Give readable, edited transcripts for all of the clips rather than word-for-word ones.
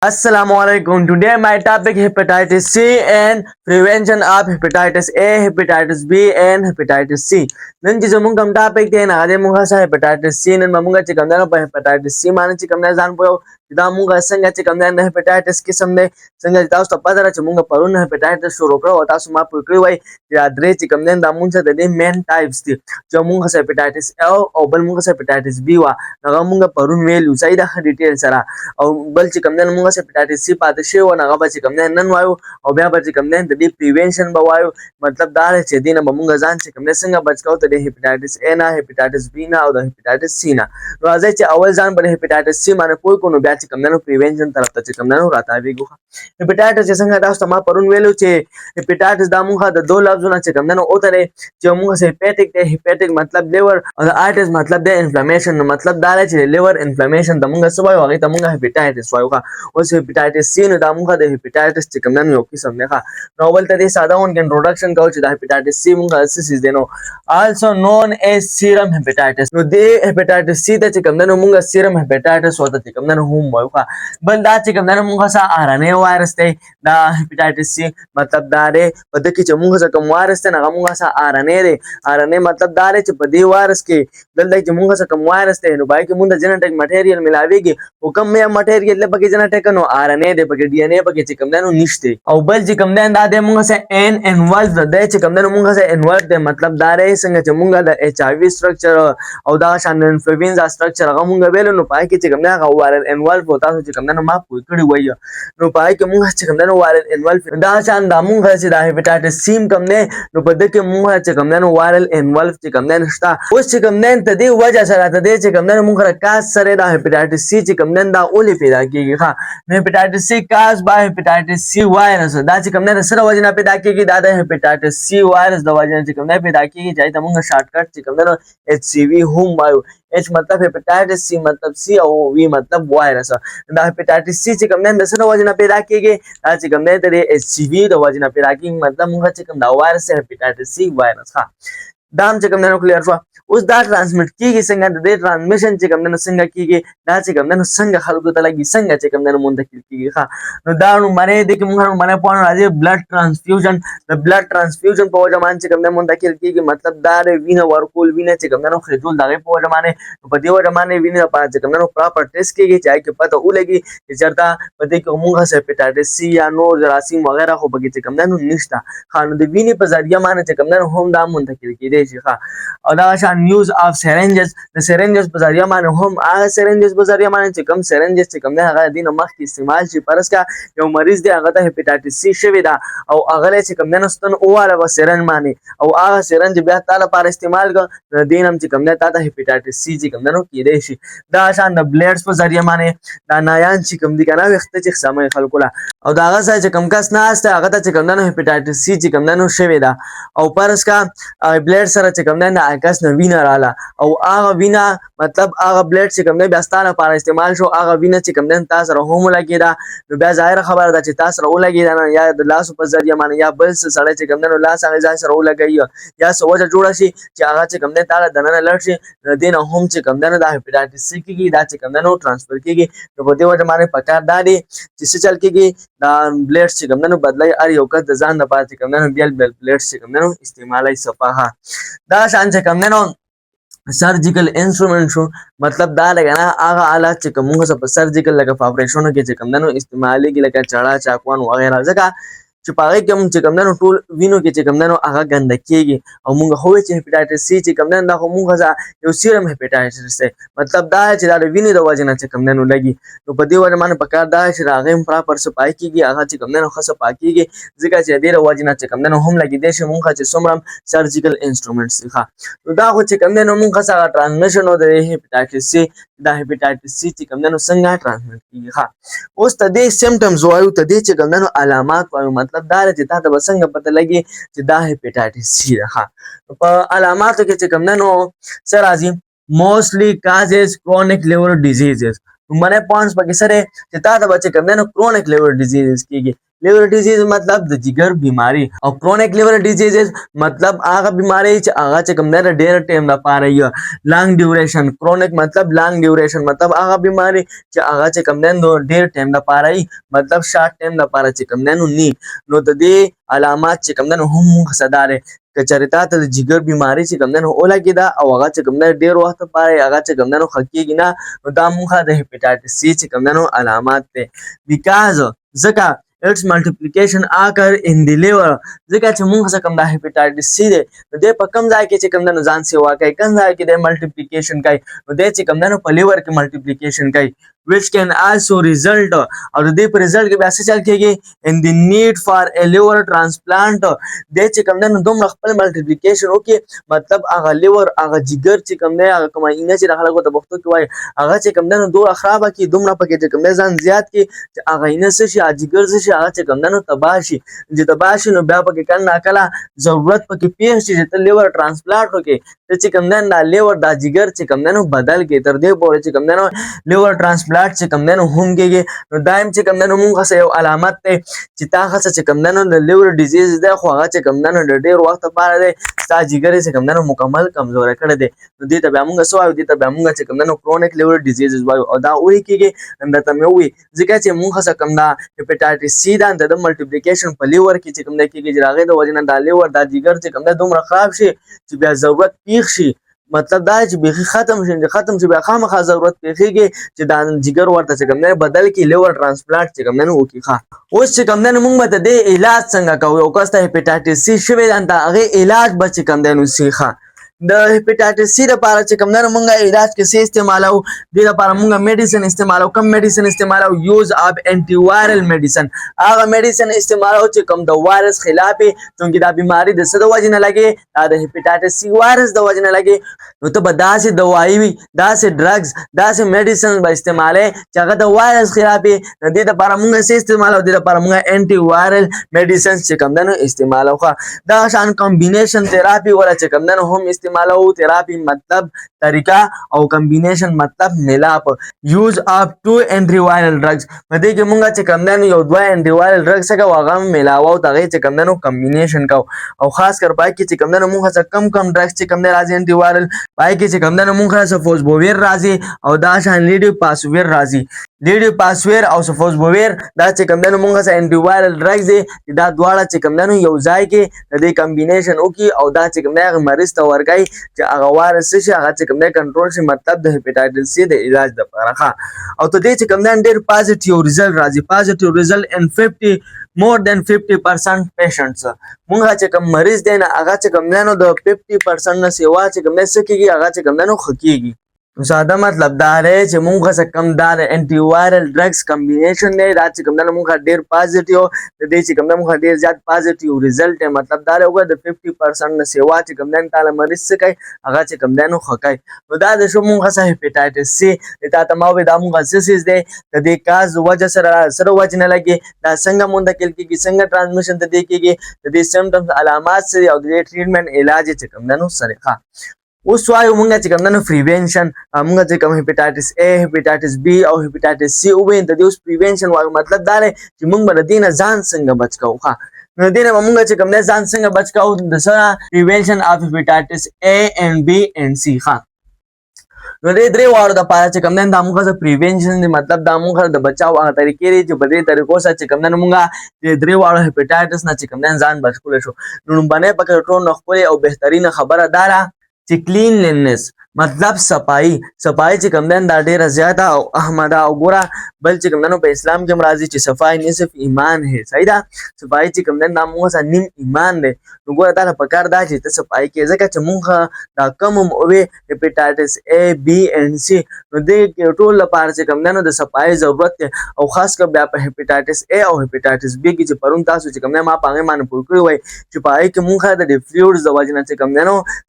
Assalamualaikum. Today my topic hepatitis C and prevention of hepatitis A, hepatitis B and hepatitis C. Nan ji mun kam topic te na ade mun sa hepatitis C nan mun ga ci kam nan pa hepatitis C man ci kam nan zan po da mun ga sanga ci kam nan hepatitis kisam ne sanga ta su padara ci mun ga parun hepatitis su rokra wata su ma pukri wai ya dre ci kam nan da mun sa de main types ti jo mun ga hepatitis A o bal mun ga hepatitis B wa na mun ga parun melu sai da detail sara او بل چې کوم نن موږ هپاتایټس سی پاتې شي و نه غو چې کوم نن وایو او بیا به چې کوم نن د دې پریونشن به وایو مطلب دا چې دینه به موږ ځان چې کوم نه څنګه بچ کوو ته د هپاتایټس ا نه هپاتایټس بی نه او د هپاتایټس سی نه راځي چې اول ځان پر هپاتایټس سی باندې پوي کو نو بیا چې کوم نن پریونشن طرف ته چې کوم نن راته ویګو هپاتایټس څنګه تاسو ما پرون ویلو چې هپاتایټس دا موږ د دوه لفظونه چې کوم نن او ته چې موږ هپاتیک ته هپاتیک مطلب لیور او آیټس مطلب د انفلیمیشن مطلب دا چې لیور انفلیمیشن د موږ سوای هغه ته موږ هپاتایټس وایو اوس هپاتایټس سی نو دا موږ د هپاتایټس چې کوم نن یو قسم نه نو ول ته ساده اون کې انټروډکشن کوو چې د هپاتایټس سی موږ اساس دي نو also known as serum hepatitis نو د هپاتایټس سی ته چې کوم نن موږ سیرم هپاتایټس وته چې کوم نن هم وایو بل دا چې کوم نن موږ سره آر ان اے وایرس ته دا هپاتایټس سی مطلب دا دی په دې کې چې موږ سره کوم وایرس ته هغه موږ سره آر ان اے دی آر ان اے مطلب دا دی چې په دې وایرس کې دلته چې موږ سره کوم وایرس ته نو بای کې موږ د جنټیک مټیریل ملاويږي حکم مې مټیریل له پکې جنټیک نو آر ان اے دی پکې ډي ان اے پکې چې کوم نن نشته او بل چې کوم نن دا دی موږ سره ان انوالو دی چې کوم نن موږ سره انوالو دی مطلب دا دی څنګه چې موږ د ایچ آی وی سټرکچر او دا شان انفلوئنزا سټرکچر هغه موږ ویل نو پای کې چې کوم نه هغه وایرل انوالو وتا چې کوم نن ما پوي کړی وای نو پای کې موږ چې کوم نن وایرل انوالو دا شان دا موږ چې د هپاتایټس سی کوم نه نو په دې کې موږ چې کوم نن وایرل انوالو چې کوم نن شتا اوس چې کوم نن ته دی وجه سره ته دی چې کوم نن موږ راکاس سره د هپاتایټس سی چې کوم نن دا اولې پیدا کیږي ها نو هپاتایټس سی کاز بای هپاتایټس سی وایرس دا چې کوم نن سره وجه نه پیدا کیږي دا د هپاتایټس سی وایرس د وجه چې کوم نه پیدا کیږي چې ته موږ شارټ کټ چې کوم نن ایچ سی وی هم وایو ایچ مطلب هپاتایټس سی مطلب سی او وی مطلب وایرس دا هپاتایټس سی چې کوم نن د سره وجه نه پیدا کیږي دا چې کوم نه د ایچ سی وی د وجه نه پیدا کیږي مطلب موږ چې کوم دا وایرس هپاتایټس سی وایرس ها دا هم چې کوم نن کلیئر شو اوس دا ټرانسمیټ کیږي څنګه د دې ټرانسمیشن چې کوم نن څنګه کیږي دا چې کوم نن څنګه خلکو ته لګي څنګه چې کوم نن منتقل کیږي ها نو دا نو معنی دې کې موږ معنی په راځي بلډ ټرانسفیوژن د بلډ ټرانسفیوژن په وجه باندې چې کوم نن منتقل کیږي مطلب دا وینه ورکول وینه چې کوم نن خېجول دغه په وجه باندې په دې وجه باندې وینه په چې کوم نن پراپر ټیسټ کیږي چې کې پته ولګي چې چرته په دې کې موږ هپاتایټس سی یا نور جراثیم وغیرہ خو بګي چې کوم نن نشته خانو د وینې په ذریعہ باندې چې کوم نن هم دا منتقل کیږي شي ها او دا شان یوز اف سرنجز د سرنجز په ذریعہ باندې هم هغه سرنجز په ذریعہ باندې چې کوم سرنجز چې کوم نه هغه دینه مخکې استعمال شي پرس کا یو مریض دی هغه ته هپاتایټس سی شوی دا او هغه چې کوم نه ستن اوواله و سرنج باندې او هغه سرنج بیا تعالی لپاره استعمال کړ دینم چې کوم نه تا ته هپاتایټس سی چې کوم نه کېدای شي دا شان د بلیډز په ذریعہ باندې دا نایان چې کوم دي کنه وخت چې سمې خلکو لا او دا هغه چې کوم کس نه استه هغه ته چې کوم نه هپاتایټس سی چې کوم نه شوی دا او پرس کا بلیډ سره چې کوم نه کس نه وینه رااله او هغه وینه مطلب هغه بلیډ چې کوم نه بیا ستاره لپاره استعمال شو هغه وینه چې کوم نه تاسو سره هم لګیدا نو بیا ظاهر خبره ده چې تاسو سره ولګیدا نه یا د لاس په ذریعہ باندې یا بل څه سره چې کوم نه لاس هغه ځای سره ولګي یا سوجه جوړ شي چې هغه چې کوم نه تعالی دنه لړ شي دین هم چې کوم نه د هپاتایټس سی کیږي دا چې کوم نه ټرانسفر کیږي نو په دې وجه باندې پکار دادي چې څه چل کیږي دا بلیډ چې کوم نه بدلای ار یو کس د ځان د پاتې کوم نه بیا بلیډ چې کوم نه استعمالای صفه دا شان چې کوم نه سرجیکل انسټرومنټ شو مطلب دا لګا نه هغه آلات چې کوم څه په سرجیکل لکه اپریشنونو کې چې کوم نه استعمالي لکه چړا چاقوان وغیرہ ځکه چې پاره کوم چې کوم نه ټول وینو کې چې کوم نه هغه ګنده کیږي او موږ خو چې هپاتایټس سی چې کوم نه دا خو موږ یو سیرم هپاتایټس دی مطلب دا چې دا وینې د وجه نه چې کوم نه لګي نو په دې وجه باندې پکار دا چې راغې پراپر صفای کیږي هغه چې کوم نه خاصه پاکيږي ځکه چې دې وجه نه چې کوم نه هم لګي دي چې موږ چې څومره سرجیکل انسټرومنټس ښه نو دا خو چې کوم نه موږ سره ټرانسمیشن د هپاتایټس سی دا هپاتایټس سی چې کوم نه څنګه ټرانسمیټ کیږي ښه اوس ته دې سیمټمز وایو ته دې چې کوم نه علامات وایو مطلب دا چې تاسو به څنګه پته لګي چې دا هپاتایټس سی ده په علاماتو کې چې کوم نه سر راځي موستلی کازز کرونیک لیور ډیزیزز معنی پوینټس پکې سره چې تاسو به چې کوم نه کرونیک لیور ډیزیزز کیږي liver disease मतलब د जिगर बीमारी او chronic liver diseases मतलब هغه بیماری چې هغه چې کوم نه ډیر ټیم لپاره یو لانګ ډیوریشن chronic मतलब لانګ ډیوریشن मतलब هغه بیماری چې هغه چې کوم نه ډیر ټیم لپاره मतलब شارټ ټیم لپاره چې کوم نه نو د دې علامات چې کوم نه هم خصداري کچریتا ته د جګر بیماری چې کوم نه ولګی دا او هغه چې کوم نه ډیر وخت پاره هغه چې کوم نه خکېږي نه نو دا مونږه د هپاتایټس سی چې کوم نه علامات ته بیکاز ځکه its multiplication occur in the liver ځکه چې موږ څه کوم د هپاتایټس سی دی نو د په کم ځای کې چې کوم د ځان سیوا کوي کوم ځای کې د ملټیپلیکیشن کوي نو د چې کوم د په لیور کې ملټیپلیکیشن کوي which can also result او د دې په رزلټ کې بیا څه چل کېږي in the need for a liver transplant د چې کوم د دومره خپل ملټیپلیکیشن وکي مطلب هغه لیور هغه جګر چې کوم دی هغه کومه اینه چې خلکو ته پښتو کې وایي هغه چې کوم د دوه خراب کی دومره پکې چې کوم ځان زیات کی چې هغه اینه څه شي جګر څه شي هغه چې کوم د تباشي چې تباشي نو بیا پکې کله کله ضرورت پکې پیښ شي چې لیور ترانسپلانت وکي چې کوم د لیور د جګر چې کوم د بدل کې تر دې پورې چې کوم د لیور ترانسپلانت چې کوم نه هم کېږي نو دایم چې کوم نه موږ څه یو علامت ته چې تا څه چې کوم نه د لیور ډیزیز ده خو هغه چې کوم نه د ډیر وخت لپاره ده ستا جګر چې کوم نه مکمل کمزور کړی دی نو دې ته بیا موږ سو دې ته بیا موږ چې کوم نه کرونیک لیور ډیزیز وایو او دا وایي کېږي دا ته مې وایي ځکه چې موږ څه کوم دا هپاتایټس سی دا د ملټیپلیکیشن په لیور کې چې کوم نه کېږي چې راغی د وجنه د لیور د جګر چې کوم نه دومره خراب شي چې بیا ضرورت پیښ شي مطلب دا چې بيخي ختم شي بیا خامخا ضرورت پیږي چې د جګر ورته چې کوم نه بدل کی لیور ترانسپلانت چې کوم نه وکي ښه اوس چې کوم نه موږ ته د علاج څنګه کوو او کاسته هپاتایټس سی شوی دا هغه علاج بچ کوم نه سیخه د هپاتایټس سی لپاره چې کوم نه موږ علاج کې څه استعمالو د لپاره موږ میډیسن استعمالو کم میډیسن استعمالو یوز اف انټي وایرل میډیسن هغه میډیسن استعمالو چې کوم د وایرس خلاف چونکی دا بیماری د څه د وجه نه لګي دا د هپاتایټس سی وایرس د وجه نه لګي نو ته به داسې دوايي وي داسې ډرګز داسې میډیسن به استعمالوي چې هغه د وایرس خلاف د دې لپاره موږ څه استعمالو د لپاره موږ انټي وایرل میډیسن چې کوم نه استعمالو دا شان کمبینیشن تھراپي ولا چې کوم نه هم استعمالو تھراپي مطلب طریقہ او کمبینیشن مطلب ملاپ یوز اف ټو انټي وایرل ډرګز په دې کې موږ چې کوم نه یو دوه انټي وایرل ډرګز څنګه واغم ملاو ته چې کوم نه کمبینیشن کو او خاص کر پای کې چې کوم نه موږ څه کم ډرګز چې کوم نه راځي انټي وایرل پای کې چې کوم نه موږ څه فوسبوویر راځي او دا شان لیډي پاسویر راځي لیډي پاسویر او فوسبوویر دا چې کوم نه موږ څه انټي وایرل ډرګز دي دا دواړه چې کوم نه یو ځای کې د دې کمبینیشن وکي او دا چې کوم نه مریض ته ورګي چې هغه وایرس شي هغه چې کوم نه کنټرول شي مطلب د هپاتایټس سی د علاج لپاره او ته دې چې کوم نه ډېر پازیټیو ریزلټ راځي پازیټیو ریزلټ ان 50 more than 50% patients مونږه چې کوم مریض دی نه هغه چې کوم نه د 50% نه سیوا چې کوم نه سکیږي هغه چې کوم نه خکېږي ساده مطلب دا دی چې مونږ څه کم دا د انټي وایرل ډرګز کمبینیشن دی دا چې کوم نه مونږ ډېر پازیټیو د دې چې کوم نه مونږ ډېر زیات پازیټیو ریزلټ دی مطلب دا دی د 50% نه سیوا چې کوم نه تعالی مریض څه کوي هغه چې کوم نه خکای نو دا د شو مونږ څه هپاتایټس سی دا ته ما وې دا مونږ څه دی د دې کاز وجه سره وجه نه لګي دا څنګه منتقل کیږي څنګه ترانسمیشن ته دی کیږي د دې سیمټمز علامات سره او د ټریټمنټ علاج چې کوم نه سره اوس وایو مونږ چې کوم نه پریونشن مونږ چې کوم هپاتایټس A هپاتایټس B او هپاتایټس C وې د دې اوس پریونشن وایو مطلب دا دی چې مونږ به د دې نه ځان څنګه بچ کوو نو دې نه مونږ چې کوم نه ځان څنګه بچ کوو د سره پریونشن اف هپاتایټس A and B and C نو دې درې واړو د پاره چې کوم نه د موږ پریونشن دی مطلب د موږ د بچاو هغه طریقې لري چې په دې طریقو سره چې کوم نه موږ د درې واړو هپاتایټس نه چې کوم نه ځان بچ کولای شو نو باندې پکې ټول نو خپل او بهترین خبره دارا چې کلینلنس मतलब सफाई چې کوم دا ډیره زیاته او احمد او ګوره بل چې کوم په اسلام کې مرضی چې صفائی نصف ایمان ہے صحیح ده صفائی چې کوم دا موږ سره نیم ایمان دی نو ګوره دا په کار دا چې ته صفائی کې ځکه چې موږ دا کم او هپاتایټس A B and C نو دې ټول لپاره چې کوم د صفائی ضرورت دی او خاص کر بیا په هپاتایټس A او هپاتایټس B کې چې پرون تاسو چې کوم ما پاغه باندې پوه کړی وای چې پای کې موږ د فلویډز د وجنه چې کوم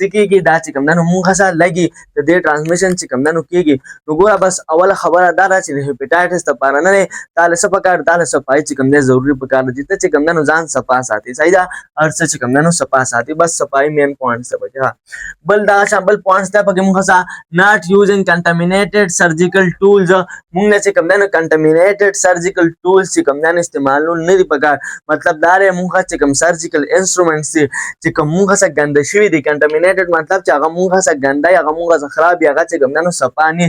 سکی کې دا چې کوم موږ سره لګي کیږي د دې ټرانسمیشن چې کوم دنو کیږي نو ګوره بس اوله خبره دا ده چې د هپیټایټس لپاره نه دی تاله څه پکار تاله صفایي چې کوم دی ضروري پکار دی ته چې کوم دنو ځان صفا ساتي صحیح ده هر څه چې کوم دنو صفا ساتي بس صفایي مین پوینټ څه بچا بل دا شامل پوینټس ته پکې موږ څه ناٹ یوزینګ کنټامینیټډ سرجیکل ټولز موږ چې کوم دنو کنټامینیټډ سرجیکل ټولز چې کوم دنو استعمالول نه دی پکار مطلب دا دی موږ چې کوم سرجیکل انسټرومنټس دي چې کوم موږ څه ګنده شوي دي کنټامینیټډ مطلب چې هغه موږ څه ګنده هغه موږ څه خراب هغه چې کوم دنو صفا نه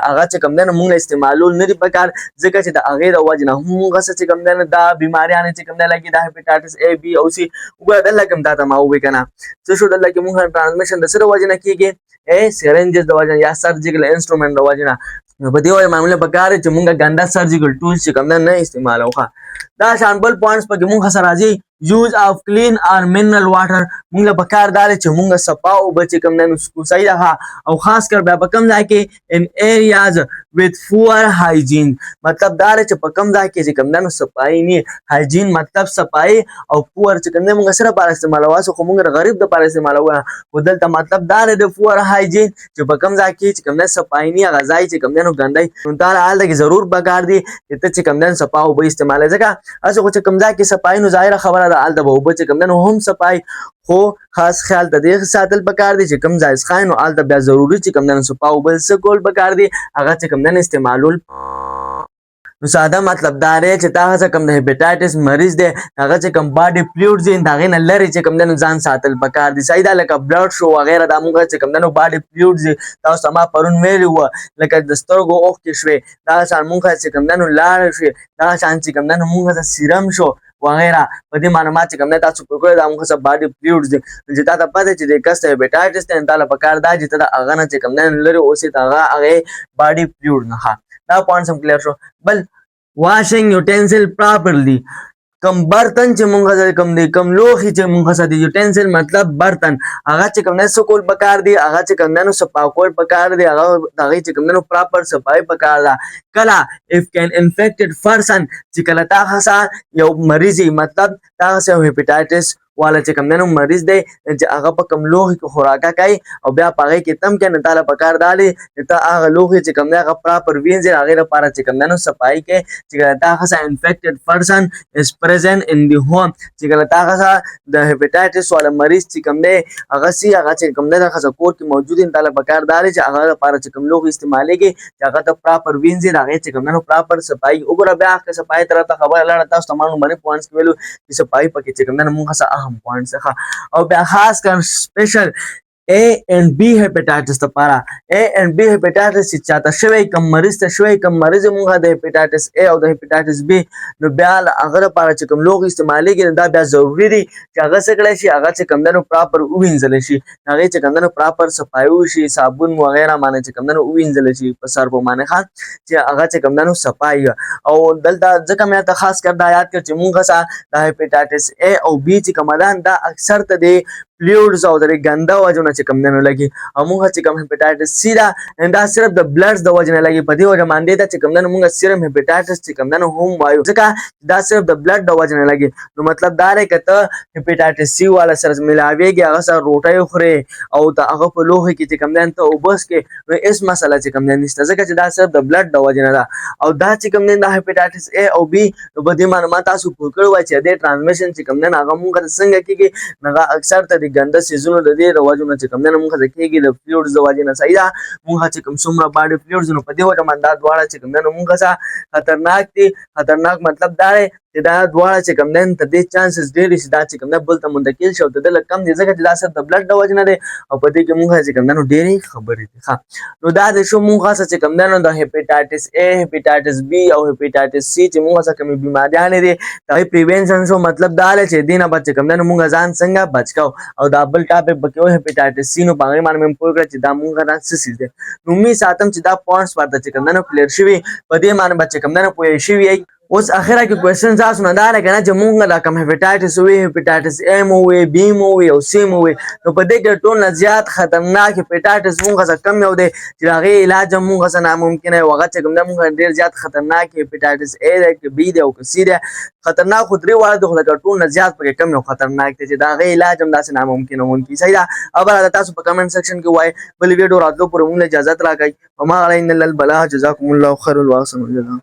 هغه چې کوم دنو موږ استعمالول نه دی پکار ځکه چې د هغې د وجې نه هم موږ څه چې کوم دنو دا بیماریانې چې کوم دی لګي دا هپیټایټس A B او C وګوره دلته کوم دا ته ما ووایي که نه څه شو دلته کې موږ ټرانسمیشن د څه د وجې نه کیږي سیرنجز د وجې نه یا سرجیکل انسټرومنټ د وجې نه په دې وجه معمولا پکار چې موږ ګنده سرجیکل ټولز چې کوم دی نه استعمالوو ښه دا شان بل پوینټس پکې موږ سره راځي use of clean or mineral water موږ له پکار دا چې موږ صفا اوبه چې کوم دی نو صحیح ده او خاص کر بیا په کوم ځای کې in areas with poor hygiene مطلب دا چې په کوم ځای کې چې کوم دی نو صفایي نه hygiene مطلب صفایي او poor چې کوم دی موږ سره لپاره استعمالوو خو موږ غریب دپاره استعمالوو خو دلته مطلب دا دی د poor hygiene چې په کوم ځای کې چې کوم دی صفایي نه هغه ځای چې کوم دی نو ګندی نو دا هلته کې ضرور پکار دی چې ته چې کوم دی صفا اوبه استعمالوې ځکه هسې خو چې کوم ځای کې صفایي نو ظاهره خبره ده هلته به اوبه چې کوم دی نو هم صفایي خو خاص خیال د دې ساتل پکار دی چې کوم ځای څښئ نو هلته بیا ضروري چې کوم دی نو صفا اوبه څه کول پکار دی هغه چې کوم دی نو استعمالول نو ساده مطلب دا دی چې تا څه کوم د هپیټایټس مریض دی هغه چې کوم باډي فلویډز دي د هغې نه لرې چې کوم دی نو ځان ساتل پکار دي صحیح ده لکه بلډ شو وغیره دا موږ چې کوم دی نو باډي فلویډز دي تاسو ته ما پرون ویلي وه لکه د سترګو اوښکې شوې دغه شان موږ چې کوم دی نو لاړې شوې دغه شان چې کوم دی نو موږ ته سیرم شو وغیره په دې معلومات چې کوم دی تاسو پوه کړئ دا موږ څه باډي فلویډز دي چې تا ته پته چې د کس ته هپیټایټس دی نو تا له پکار دا چې ته د هغه نه چې کوم دی نو لرې اوسې د هغې باډي فلویډ نه دا پوینټس هم کلیر شو بل washing utensil properly کم برتن چې مونږ سره کوم دی کم لوښي چې مونږ سره دی یوټینسل مطلب برتن هغه چې کوم دی څه کول پکار دی هغه چې کوم دی نو صفا کول پکار دی هغه د هغې چې کوم دی نو پراپر صفایي پکار ده کله if can infected person چې کله تا څخه یو مریض مطلب تا څخه یو هپیټایټس والا چې کوم دی نو مریض دی چې هغه په کوم لوښي کې خوراکه کوي او بیا په هغې کې تم کوي نو تا له پکار دا دی چې ته هغه لوښي چې کوم دی هغه پراپر وینځې هغې لپاره چې کوم دی نو صفایي کوې چې کله تا څخه انفیکټډ پرسن از present in the home چې کله تا څخه د هپیټایټس والا مریض چې کوم دی هغه سي هغه چې کوم دی هغه کور کې موجود دي تا له پکار دا دی چې هغه لپاره چې کوم لوښي استعمالېږي چې هغه ته پراپر وینځې د هغې چې کوم دی نو پراپر صفایي وګوره بیا که صفایي طرف ته خبره لاړه تاسو ته ما لومړني پوینټس کې ویلو چې صفایي پکې چې کوم دی نو موږ څه اهم پوینټس څخه او بیا خاص کر سپیشل A and B hepatitis لپاره A and B hepatitis چې چاته شوی کم مریض ته شوی کم مریض موږ د هپیټایټس A او د هپیټایټس B نو بیا هغه لپاره چې کوم لوښي استعمالېږي دا بیا ضروري دي چې هغه څه کړی شي هغه چې کوم دی نو پراپر ووینځلی شي هغې چې کوم دی نو پراپر صفایي وشي صابون وغیره باندې چې کوم دی نو ووینځلی شي په سرپو باندې ښه چې هغه چې کوم دی نو صفایي او دلته ځکه مې ته خاص کر دا یاد کړ چې موږ څه د هپیټایټس A او B چې کومه ده دا اکثر ته د فلویډز او د ګنده وجو نه چې کوم دی نو لګي او موږ چې کوم هپیټایټس C ده دا صرف د بلډز د وجې نه لګي په دې وجه باندې ده چې کوم دی نو موږ سیرم هپیټایټس چې کوم دی نو هم وایو ځکه دا صرف د بلډ د وجې نه لګي نو مطلب دا دی که ته هپیټایټس C والا سره ملاویږي هغه سره روټۍ خورې او د هغه په لوښي کې چې کوم دی ته اوبه څښې نو هېڅ مسله چې کوم دی نشته ځکه چې دا صرف د بلډ د وجې نه ده او دا چې کوم دی دا هپیټایټس A او B نو په دې معلومات تاسو پوه کړي وای چې د ټرانسمیشن چې کوم دی هغه موږ ته څنګه کېږي نو هغه اکثر ته د ګنده سیزونو د دې د وجو نه چې کوم دی نو موږ ته کېږي د فلویډز د وجې نه صحیح ده موږ چې کوم څومره باډي فلویډز نو په دې وجه باندې دا دواړه چې کوم دی نو موږ څه خطرناک دي خطرناک مطلب دا دی چې دا دواړه چې کوم دی نو د دې چانسز ډېر شي دا چې کوم دی بل ته منتقل شي او د ده لږ کم دي ځکه چې دا صرف د بلډ د وجې نه دی او په دې کې موږ چې کوم دی نو ډېرې خبرې دي ښه نو دا د شو موږ څه چې کوم دی نو د هپیټایټس A هپیټایټس B او هپیټایټس C چې موږ څه کومې بیماریانې دي د هغې پریوینشن شو مطلب دا دی چې دې نه به چې کوم دی نو موږ ځان څنګه بچ کوو او دا بل ټاپک پکې و هپیټایټس C نو په هغې باندې مې پوه کړه چې دا موږ نه څه څیز دی نو امید ساتم چې دا پوینټس ورته چې کوم دی نو کلیر شوي په دې باندې به چې کوم دی نو پوه شوي یئ اوس اخره کې کوېسچن تاسو نه دا دی که نه چې مونږ دا کوم هیپاټایټس وي هیپاټایټس A مو وي B مو وي او C مو وي نو په دې کې ټول نه زیات خطرناک هیپاټایټس مونږ څخه کم یو دی چې د هغې علاج هم مونږ څخه ناممکن دی او هغه چې کوم دی مونږ ډېر زیات خطرناک هیپاټایټس A دی که B دی او که C دی خطرناک خو درې واړه دي خو لکه ټول نه زیات پکې کم یو خطرناک دی چې د هغې علاج هم داسې ناممکن وونکي صحیح ده او بله تاسو په کمنټ سیکشن کې وایئ بل ویډیو راتلو پورې مونږ له اجازت راکئ وما علینا الا البلاغ جزاکم الله خیر واحسن الجزاء